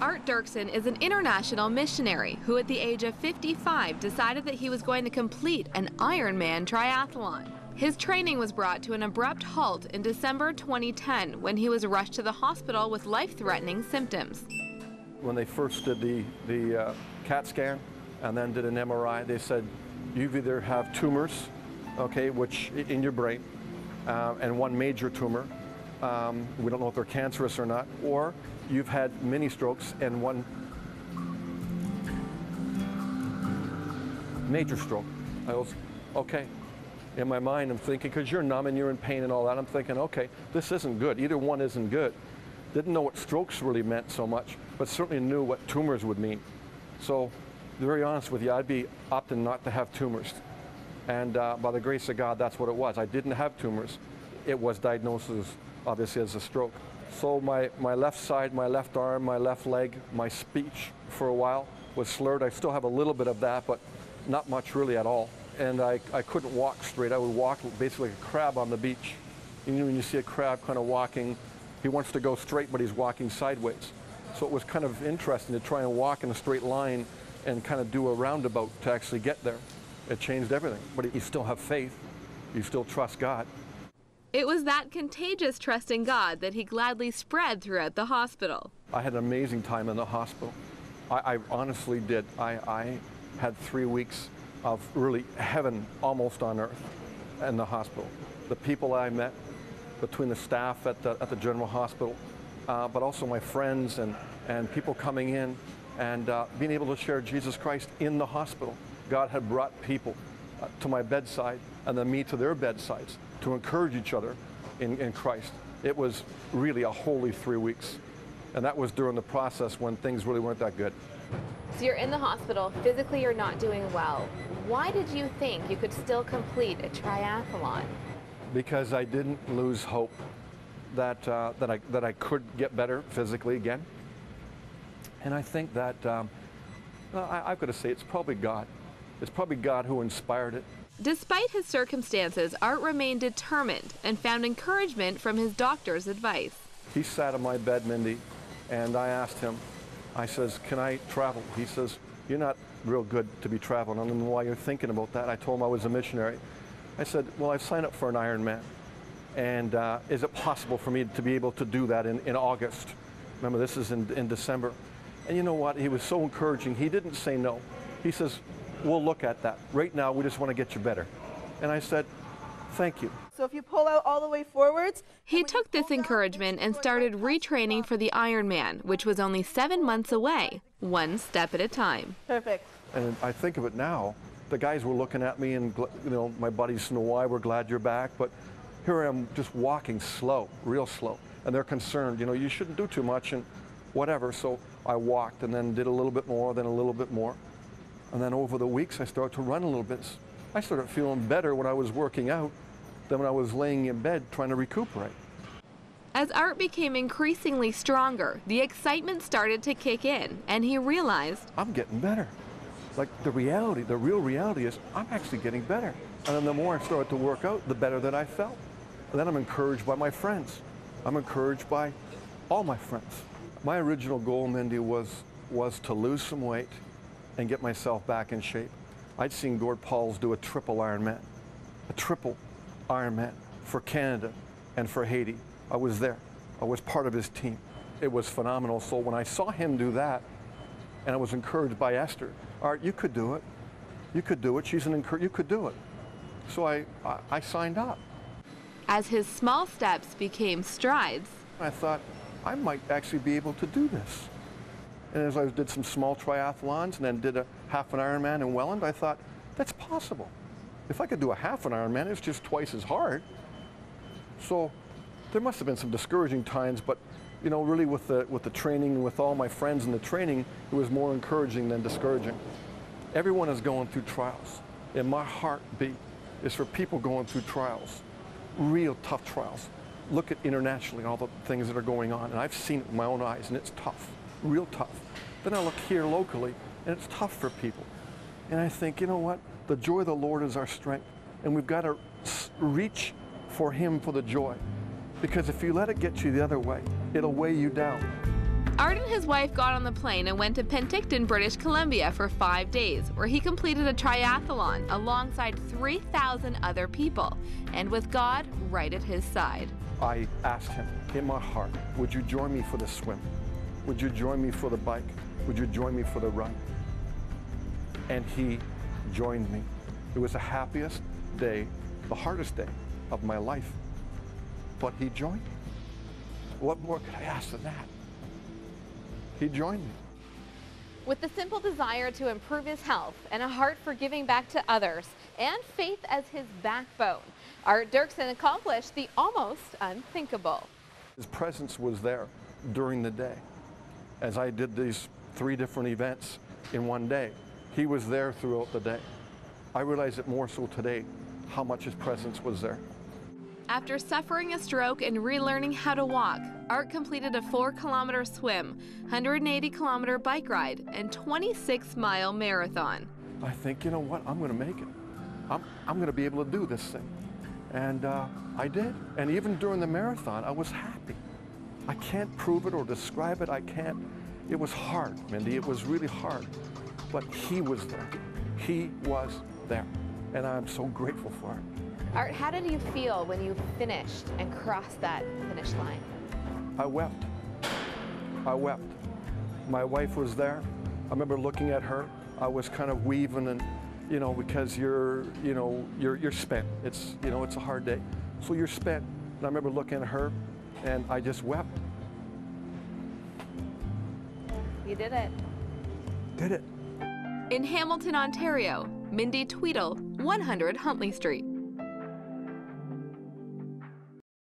Art Duerksen is an international missionary who at the age of 55 decided that he was going to complete an Ironman Triathlon. His training was brought to an abrupt halt in December 2010 when he was rushed to the hospital with life-threatening symptoms. When they first did the CAT scan and then did an MRI, they said you either have tumors, okay, which in your brain, and one major tumor. We don't know if they're cancerous or not, or you've had mini strokes and one major stroke. I was, okay. In my mind, I'm thinking, because you're numb and you're in pain and all that, I'm thinking, okay, this isn't good. Either one isn't good. Didn't know what strokes really meant so much, but certainly knew what tumors would mean. So, to be very honest with you, I'd be opting not to have tumors. And by the grace of God, that's what it was. I didn't have tumors. It was diagnosed as, obviously, as a stroke. So my left side, my left arm, my left leg, my speech for a while was slurred. I still have a little bit of that, but not much really at all. And I couldn't walk straight. I would walk basically like a crab on the beach. You know, when you see a crab kind of walking, he wants to go straight, but he's walking sideways. So it was kind of interesting to try and walk in a straight line and kind of do a roundabout to actually get there. It changed everything. But you still have faith. You still trust God. It was that contagious trust in God that he gladly spread throughout the hospital. I had an amazing time in the hospital. I honestly did. I had 3 weeks of really heaven almost on earth in the hospital. The people I met between the staff at the general hospital, but also my friends and people coming in and being able to share Jesus Christ in the hospital. God had brought people to my bedside and then me to their bedsides to encourage each other in Christ. It was really a holy 3 weeks. And that was during the process when things really weren't that good. So you're in the hospital, physically you're not doing well. Why did you think you could still complete a triathlon? Because I didn't lose hope that I could get better physically again. And I think that, I've got to say, it's probably God. It's probably God who inspired it. Despite his circumstances, Art remained determined and found encouragement from his doctor's advice. He sat on my bed, Mindy, and I asked him, I says, can I travel? He says, you're not real good to be traveling. I don't know why you're thinking about that. I told him I was a missionary. I said, well, I've signed up for an Ironman. And is it possible for me to be able to do that in August? Remember, this is in December. And you know what? He was so encouraging. He didn't say no. He says, we'll look at that. Right now, we just want to get you better. And I said, thank you. So if you pull out all the way forwards. He took this encouragement and started retraining for the Ironman, which was only 7 months away, one step at a time. Perfect. And I think of it now, the guys were looking at me and, you know, my buddies know why, we're glad you're back. But here I am just walking slow, real slow. And they're concerned, you know, you shouldn't do too much and whatever. So I walked and then did a little bit more, then a little bit more. And then over the weeks, I started to run a little bit. I started feeling better when I was working out than when I was laying in bed trying to recuperate. As Art became increasingly stronger, the excitement started to kick in, and he realized, I'm getting better. Like the real reality is I'm actually getting better. And then the more I started to work out, the better that I felt. And then I'm encouraged by my friends. I'm encouraged by all my friends. My original goal, Mindy, was to lose some weight and get myself back in shape. I'd seen Gord Pauls do a triple Ironman for Canada and for Haiti. I was there. I was part of his team. It was phenomenal. So when I saw him do that, and I was encouraged by Esther, Art, you could do it. You could do it. She's an encouragement. You could do it. So I signed up. As his small steps became strides, I thought, I might actually be able to do this. And as I did some small triathlons and then did a half an Ironman in Welland, I thought, that's possible. If I could do a half an Ironman, it's just twice as hard. So there must have been some discouraging times, but you know, really with the training, with all my friends in the training, it was more encouraging than discouraging. Everyone is going through trials. And my heartbeat is for people going through trials, real tough trials. Look at internationally, all the things that are going on, and I've seen it with my own eyes, and it's tough, real tough. Then I look here locally, and it's tough for people. And I think, you know what? The joy of the Lord is our strength, and we've got to reach for Him for the joy. Because if you let it get you the other way, it'll weigh you down. Art and his wife got on the plane and went to Penticton, British Columbia for 5 days, where he completed a triathlon alongside 3,000 other people, and with God right at his side. I asked him in my heart, would you join me for the swim? Would you join me for the bike? Would you join me for the run? And he joined me. It was the happiest day, the hardest day of my life, but he joined me. What more could I ask than that? He joined me. With the simple desire to improve his health and a heart for giving back to others and faith as his backbone, Art Duerksen accomplished the almost unthinkable. His presence was there during the day. As I did these 3 different events in one day, he was there throughout the day. I realize it more so today how much his presence was there. After suffering a stroke and relearning how to walk, Art completed a 4-kilometer swim, 180-kilometer bike ride, and 26-mile marathon. I think, you know what, I'm going to make it. I'm going to be able to do this thing. And I did. And even during the marathon, I was happy. I can't prove it or describe it. I can't. It was hard, Mindy. It was really hard. But he was there. He was there. And I'm so grateful for it. Art, how did you feel when you finished and crossed that finish line? I wept. I wept. My wife was there. I remember looking at her. I was kind of weaving, and because you're spent. It's it's a hard day, so you're spent. And I remember looking at her, and I just wept. You did it. Did it. In Hamilton, Ontario, Mindy Tweedle, 100 Huntley Street.